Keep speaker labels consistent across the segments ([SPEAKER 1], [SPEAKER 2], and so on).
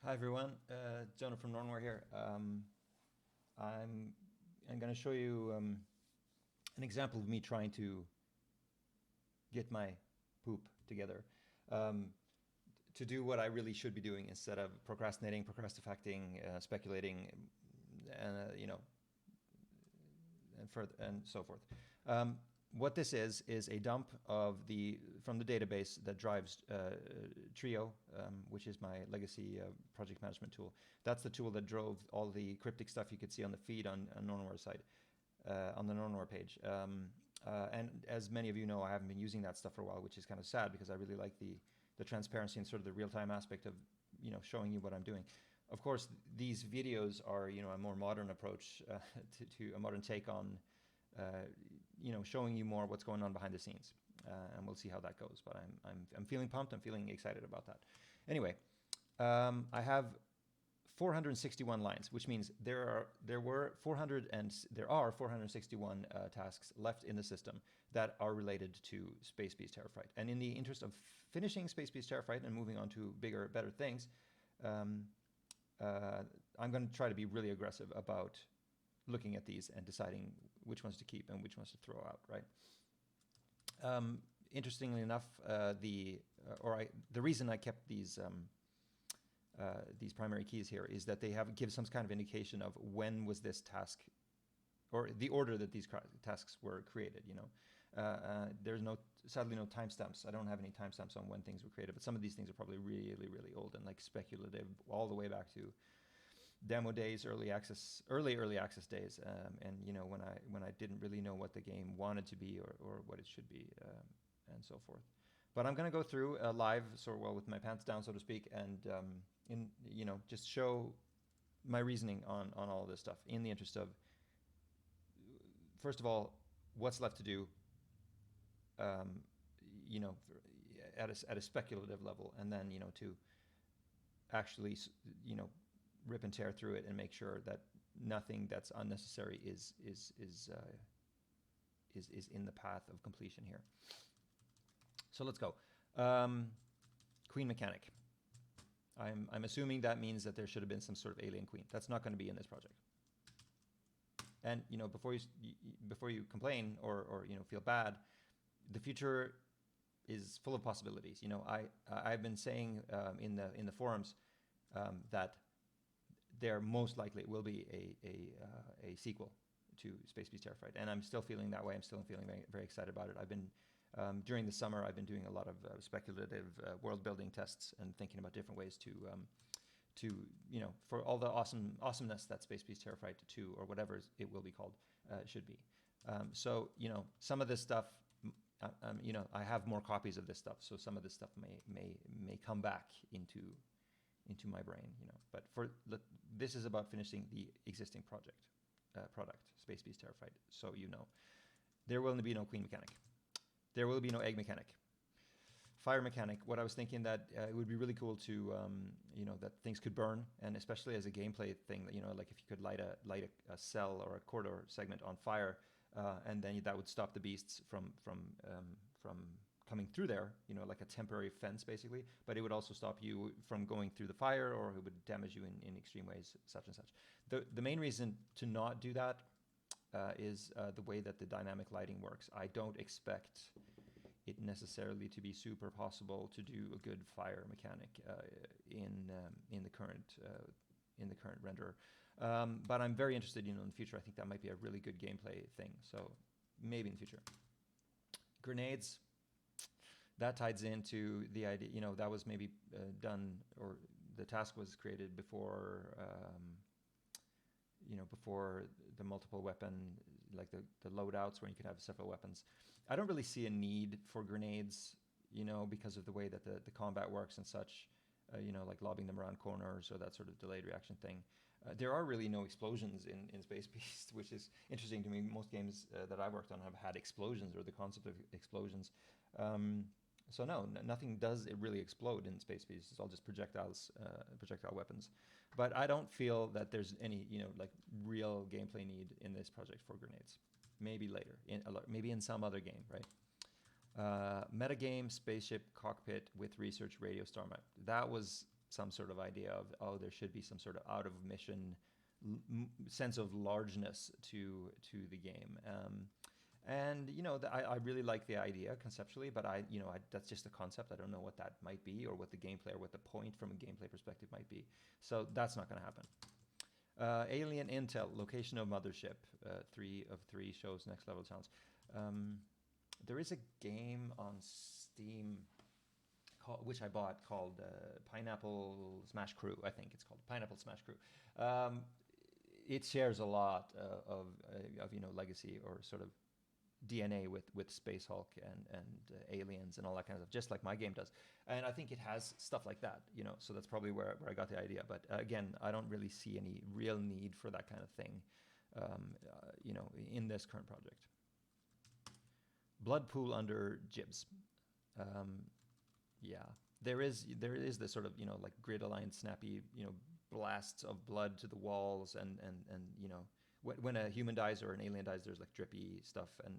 [SPEAKER 1] Hi everyone, Jonah from Nornware here. I'm going to show you an example of me trying to get my poop together, um, to do what I really should be doing instead of procrastinating, procrastinating, speculating, and and further and so forth. What this is a dump of from the database that drives Trio, which is my legacy project management tool. That's the tool that drove all the cryptic stuff you could see on the feed on Nornware side, on the Nornware page. And as many of you know, I haven't been using that stuff for a while, which is kind of sad because I really like the transparency and sort of the real-time aspect of showing you what I'm doing. Of course, these videos are a more modern approach to a modern take on showing you more what's going on behind the scenes, and we'll see how that goes. But I'm feeling pumped. I'm feeling excited about that. Anyway, I have 461 lines, which means there are 461 tasks left in the system that are related to Space Beast Terror Fright. And in the interest of finishing Space Beast Terror Fright and moving on to bigger, better things, I'm going to try to be really aggressive about looking at these and deciding which ones to keep and which ones to throw out, right? Interestingly enough, the reason I kept these primary keys here is that they give some kind of indication of when was this task, or the order that these tasks were created. There's sadly no timestamps. I don't have any timestamps on when things were created, but some of these things are probably really, really old and like speculative, all the way back to demo days, early access days, and when I didn't really know what the game wanted to be or what it should be, and so forth. But I'm going to go through live, with my pants down, so to speak, and just show my reasoning on all of this stuff in the interest of, first of all, what's left to do, at a speculative level, and then to actually rip and tear through it and make sure that nothing that's unnecessary is in the path of completion here. So let's go. Queen mechanic. I'm assuming that means that there should have been some sort of alien queen. That's not going to be in this project. And before you complain or feel bad, the future is full of possibilities. I've been saying in the forums that there most likely will be a sequel to Space Beast Terror Fright, and I'm still feeling that way. I'm still feeling very, very excited about it. I've been during the summer, I've been doing a lot of speculative world building tests and thinking about different ways to for all the awesomeness that Space Beast Terror Fright 2 or whatever it will be called should be. So some of this stuff, I have more copies of this stuff, so some of this stuff may come back into my brain, But this is about finishing the existing product, Space Beast Terror Fright. So there will be no queen mechanic, there will be no egg mechanic, fire mechanic. What I was thinking that it would be really cool to, that things could burn, and especially as a gameplay thing, like if you could light a cell or a corridor segment on fire, and then that would stop the beasts from coming through there, like a temporary fence basically, but it would also stop you from going through the fire, or it would damage you in extreme ways, such and such. The main reason to not do that is the way that the dynamic lighting works. I don't expect it necessarily to be super possible to do a good fire mechanic in the current renderer, but I'm very interested, in the future. I think that might be a really good gameplay thing. So maybe in the future. Grenades. That ties into the idea, that was maybe done, or the task was created before, before the multiple weapon, like the loadouts where you could have several weapons. I don't really see a need for grenades, because of the way that the combat works and such, like lobbing them around corners or that sort of delayed reaction thing. There are really no explosions in Space Beast, which is interesting to me. Most games that I've worked on have had explosions, or the concept of explosions. So no, nothing does it really explode in Space Beast. It's all just projectile weapons. But I don't feel that there's any, like real gameplay need in this project for grenades. Maybe later, maybe in some other game, right? Metagame, spaceship, cockpit with research, radio, star map. That was some sort of idea of, oh, there should be some sort of out of mission sense of largeness to the game. And I really like the idea conceptually, but that's just a concept. I don't know what that might be, or what the gameplay, or what the point from a gameplay perspective might be. So that's not going to happen. Alien Intel, location of mothership, 3 of 3 shows next level challenge. There is a game on Steam which I bought called Pineapple Smash Crew. I think it's called Pineapple Smash Crew. It shares a lot of legacy or sort of DNA with Space Hulk and aliens and all that kind of stuff, just like my game does. And I think it has stuff like that, so that's probably where I got the idea. But again, I don't really see any real need for that kind of thing, in this current project. Blood pool under Jibs. Yeah, there is this sort of, like grid aligned snappy, blasts of blood to the walls, and when a human dies or an alien dies, there's like drippy stuff, and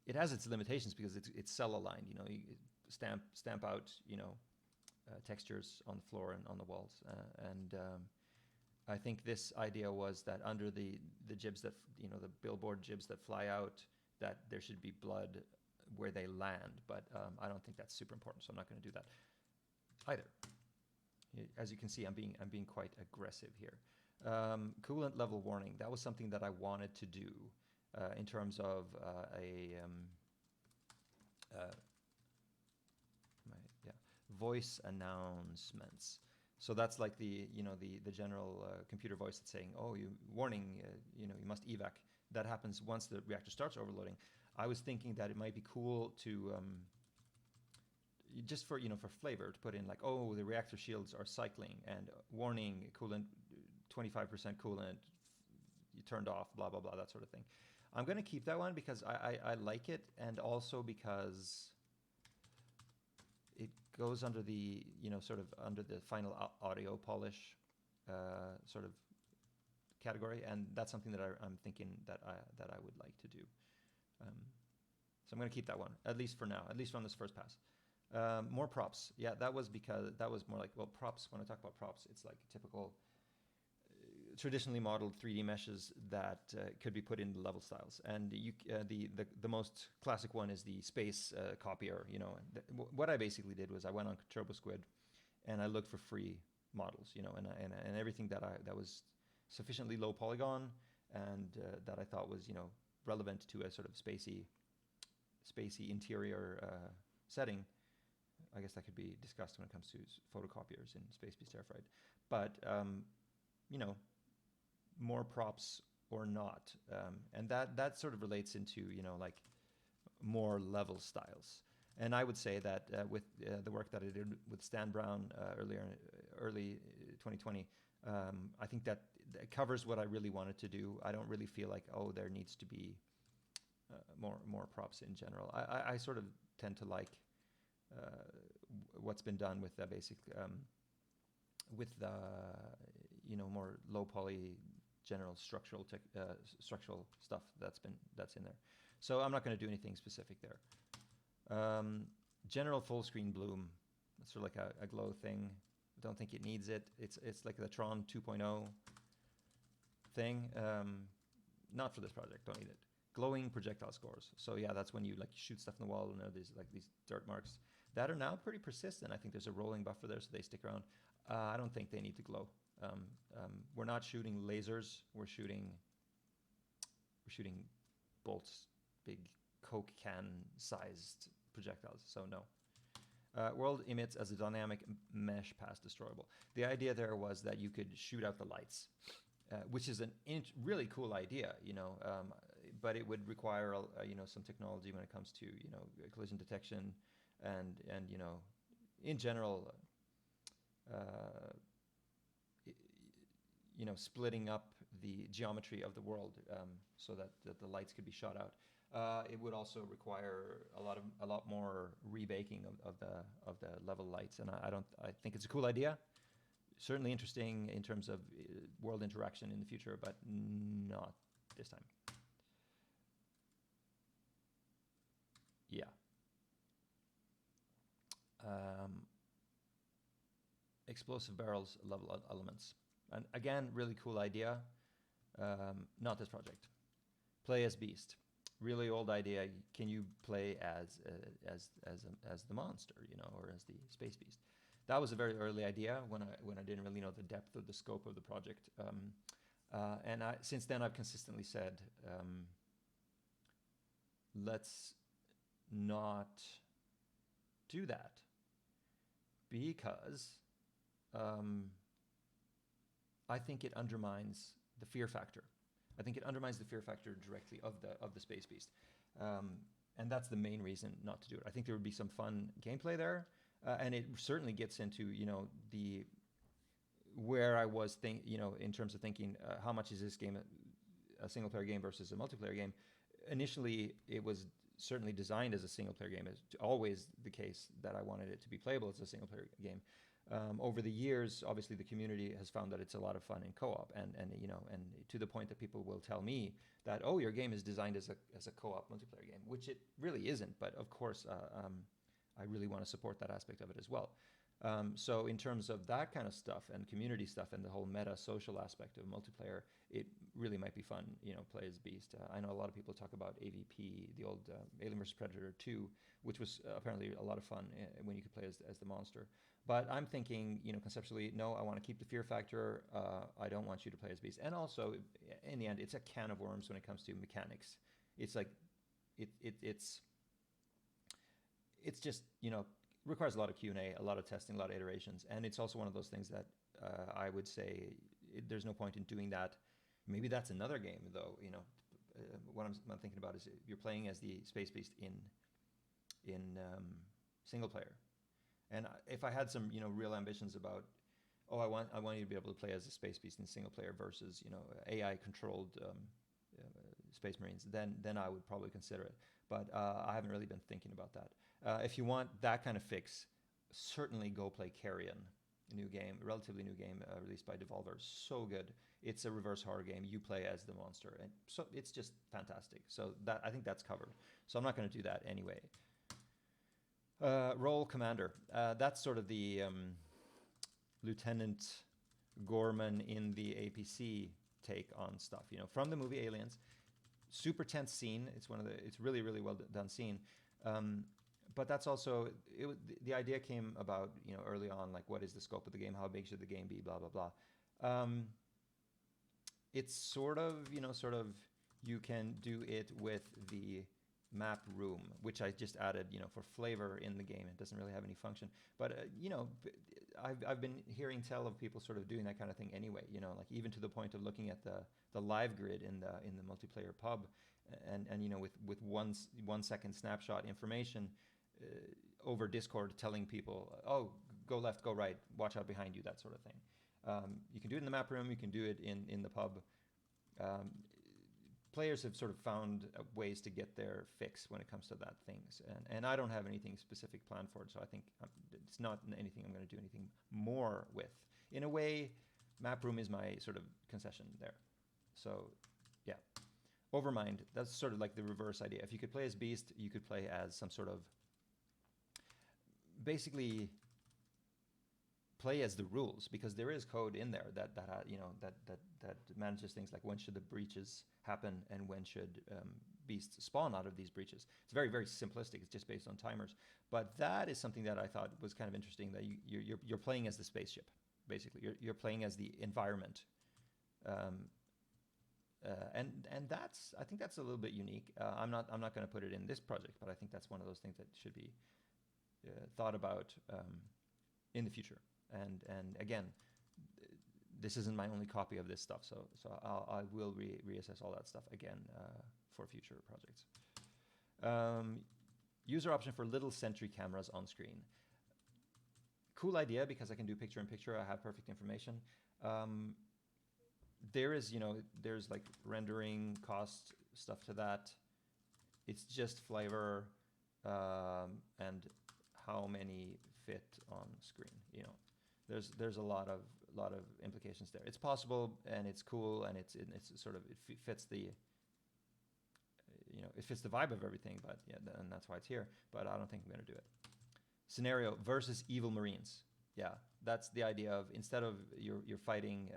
[SPEAKER 1] it has its limitations because it's cell aligned. You stamp out textures on the floor and on the walls, and I think this idea was that under the jibs that the billboard jibs that fly out, that there should be blood where they land, but I don't think that's super important, so I'm not going to do that either. As you can see, I'm being quite aggressive here. Coolant level warning. That was something that I wanted to do in terms of voice announcements. So that's like the general computer voice that's saying, oh, warning, you must evac. That happens once the reactor starts overloading. I was thinking that it might be cool to just for flavor, to put in like, oh, the reactor shields are cycling, and warning, coolant, 25% coolant, you turned off, blah blah blah, that sort of thing. I'm going to keep that one because I like it, and also because it goes under the sort of under the final audio polish sort of category, and that's something that I'm thinking that I would like to do. So I'm going to keep that one, at least for now, at least on this first pass. More props. Yeah, that was because that was more like, well, props, when I talk about props, it's like typical traditionally modeled 3D meshes that could be put into level styles. And the most classic one is the space copier. What I basically did was I went on TurboSquid and I looked for free models, and everything that was sufficiently low polygon and that I thought was, relevant to a sort of spacey interior setting. I guess that could be discussed when it comes to photocopiers in Space Beast Terror Fright. But, more props or not. And that sort of relates into, like more level styles. And I would say that with the work that I did with Stan Brown early 2020, I think that covers what I really wanted to do. I don't really feel like, oh, there needs to be more props in general. I sort of tend to like what's been done with the basic, with the more low poly general structural stuff that's in there. So I'm not going to do anything specific there. General full screen bloom. That's sort of like a glow thing. I don't think it needs it. It's like the Tron 2.0 thing. Not for this project. Don't need it. Glowing projectile scores. So yeah, that's when you like shoot stuff in the wall and there's like these dirt marks that are now pretty persistent. I think there's a rolling buffer there, so they stick around. I don't think they need to glow. We're not shooting lasers. We're shooting bolts, big Coke can sized projectiles. So no. World emits as a dynamic mesh pass destroyable. The idea there was that you could shoot out the lights, which is a really cool idea, but it would require some technology when it comes to collision detection and in general splitting up the geometry of the world so that the lights could be shot out. It would also require a lot more rebaking of the level lights, and I think it's a cool idea. Certainly interesting in terms of world interaction in the future, but not this time. Yeah. explosive barrels level elements. And again, really cool idea. Not this project. Play as Beast. Really old idea. Can you play as the monster, you know, or as the Space Beast? That was a very early idea when I didn't really know the depth of the scope of the project. And since then I've consistently said, let's not do that, because I think it undermines the fear factor. I think it undermines the fear factor directly of the Space Beast, and that's the main reason not to do it. I think there would be some fun gameplay there, and it certainly gets into, you know, where I was in terms of thinking, how much is this game a single player game versus a multiplayer game. Initially, it was certainly designed as a single player game. It's always the case that I wanted it to be playable as a single player game. Over the years, obviously the community has found that it's a lot of fun in co-op, and you know, and to the point that people will tell me that, oh, your game is designed as a co-op multiplayer game, which it really isn't. But of course, I really want to support that aspect of it as well. So in terms of that kind of stuff and community stuff and the whole meta social aspect of multiplayer, it really might be fun, you know, play as Beast. I know a lot of people talk about AVP, the old Alien vs. Predator 2, which was apparently a lot of fun when you could play as the monster. But I'm thinking, you know, conceptually, no, I want to keep the fear factor. I don't want you to play as Beast. And also, in the end, it's a can of worms when it comes to mechanics. It's like, it's just, you know, requires a lot of Q&A, a lot of testing, a lot of iterations. And it's also one of those things that I would say there's no point in doing that. Maybe that's another game, though. You know, what I'm thinking about is you're playing as the Space Beast in single player. And if I had some, you know, real ambitions about, oh, I want you to be able to play as a Space Beast in single player versus, you know, AI controlled Space Marines, then I would probably consider it. But I haven't really been thinking about that. If you want that kind of fix, certainly go play Carrion, a new game, a relatively new game released by Devolver. So good. It's a reverse horror game. You play as the monster, and so it's just fantastic. So that, I think that's covered. So I'm not going to do that anyway. Role Commander. That's sort of the Lieutenant Gorman in the APC take on stuff. You know, from the movie Aliens. Super tense scene. It's really, really well done scene. But that's also, the idea came about, you know, early on, like, what is the scope of the game? How big should the game be? Blah, blah, blah. It's sort of, you know, you can do it with the map room, which I just added, you know, for flavor in the game. It doesn't really have any function. But, you know, I've been hearing tell of people sort of doing that kind of thing anyway, you know, like even to the point of looking at the live grid in the multiplayer pub and you know, with 1 second snapshot information over Discord telling people, oh, go left, go right, watch out behind you, that sort of thing. You can do it in the map room, you can do it in the pub. Players have sort of found ways to get their fix when it comes to that things. And I don't have anything specific planned for it, so I think it's not anything I'm going to do anything more with. In a way, map room is my sort of concession there. So, yeah. Overmind, that's sort of like the reverse idea. If you could play as Beast, you could play as some sort of, basically, play as the rules, because there is code in there that you know, that manages things like when should the breaches happen and when should beasts spawn out of these breaches. It's very, very simplistic. It's just based on timers. But that is something that I thought was kind of interesting, that you're playing as the spaceship, basically. You're playing as the environment. And that's, I think that's a little bit unique. I'm not going to put it in this project, but I think that's one of those things that should be thought about in the future. And again, this isn't my only copy of this stuff, so I will reassess all that stuff again for future projects. User option for little sentry cameras on screen. Cool idea, because I can do picture-in-picture. I have perfect information. There is, you know, there's like rendering cost stuff to that. It's just flavor and how many fit on screen. You know, there's a lot of implications there. It's possible and it's cool and it's sort of, it fits the, you know, it fits the vibe of everything. But yeah, and that's why it's here. But I don't think I'm going to do it. Scenario versus evil Marines. Yeah, that's the idea of, instead of you're fighting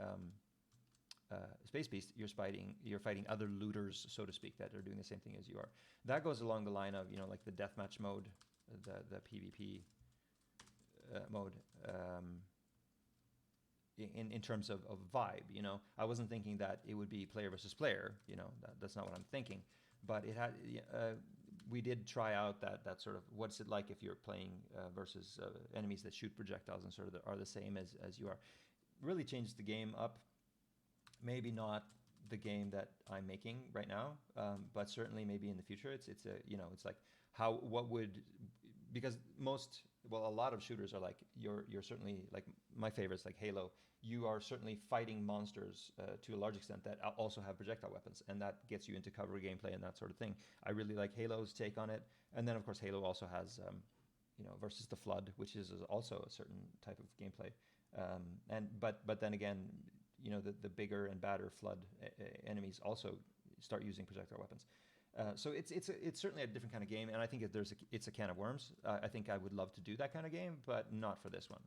[SPEAKER 1] Space Beast, you're fighting other looters, so to speak, that are doing the same thing as you are. That goes along the line of, you know, like the deathmatch mode, the PvP mode. In terms of vibe, you know, I wasn't thinking that it would be player versus player, you know, that's not what I'm thinking, but it had, we did try out that sort of, what's it like if you're playing versus enemies that shoot projectiles and sort of are the same as you are. Really changes the game up. Maybe not the game that I'm making right now, but certainly maybe in the future. It's a, you know, it's like because a lot of shooters are like, you're certainly, like my favorites like Halo, you are certainly fighting monsters to a large extent that also have projectile weapons, and that gets you into cover gameplay and that sort of thing. I really like Halo's take on it. And then of course Halo also has you know, versus the Flood, which is also a certain type of gameplay. But then again, you know, the bigger and badder Flood enemies also start using projectile weapons. So it's certainly a different kind of game, and I think it's a can of worms. I think I would love to do that kind of game, but not for this one.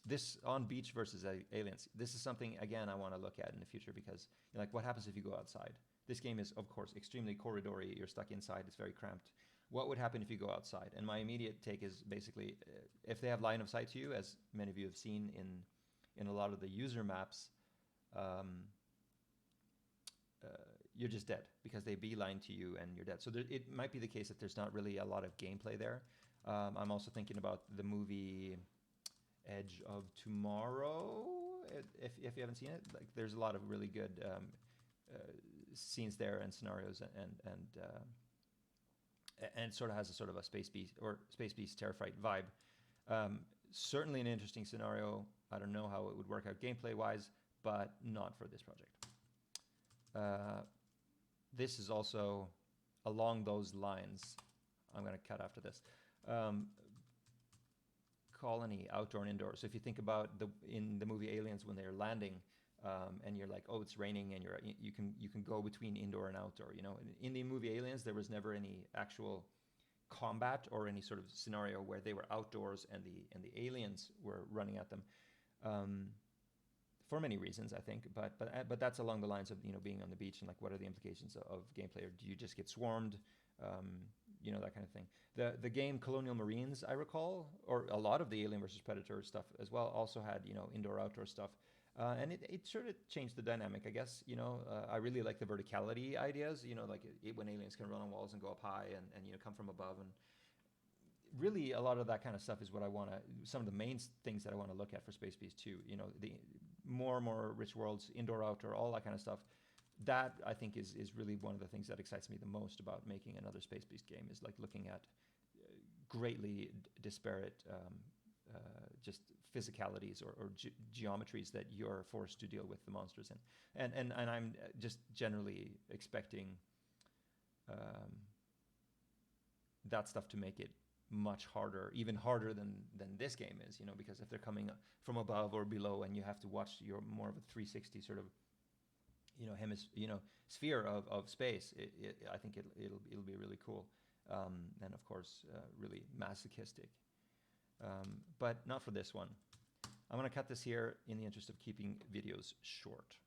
[SPEAKER 1] This on beach versus aliens. This is something, again, I want to look at in the future, because, you know, like, what happens if you go outside? This game is, of course, extremely corridory. You're stuck inside. It's very cramped. What would happen if you go outside? And my immediate take is basically, if they have line of sight to you, as many of you have seen in a lot of the user maps, you're just dead, because they beeline to you and you're dead. So it might be the case that there's not really a lot of gameplay there. I'm also thinking about the movie Edge of Tomorrow, if you haven't seen it. Like, there's a lot of really good scenes there and scenarios, and it sort of has a sort of a Space Beast Terror Fright vibe. Certainly an interesting scenario. I don't know how it would work out gameplay wise, but not for this project. This is also along those lines. I'm going to cut after this. Colony, outdoor and indoor. So if you think about in the movie Aliens, when they're landing, and you're like, oh, it's raining, and you can go between indoor and outdoor. You know, in the movie Aliens, there was never any actual combat or any sort of scenario where they were outdoors and the aliens were running at them. For many reasons, I think, but that's along the lines of, you know, being on the beach, and like, what are the implications of gameplay, or do you just get swarmed, you know, that kind of thing. The game Colonial Marines, I recall, or a lot of the Alien versus Predator stuff as well, also had, you know, indoor outdoor stuff, and it sort of changed the dynamic, I guess. You know, I really like the verticality ideas, you know, like when aliens can run on walls and go up high and you know, come from above, and really a lot of that kind of stuff is what I want to, some of the main things that I want to look at for Space Beast 2, you know, the more and more rich worlds, indoor, outdoor, all that kind of stuff. That, I think, is really one of the things that excites me the most about making another Space Beast game, is like looking at greatly disparate just physicalities or geometries that you're forced to deal with the monsters in. And I'm just generally expecting that stuff to make it much harder, even harder than this game is, you know, because if they're coming from above or below and you have to watch your more of a 360 sort of, you know, sphere of space, I think it'll be really cool, and of course really masochistic, but not for this one. I'm going to cut this here in the interest of keeping videos short.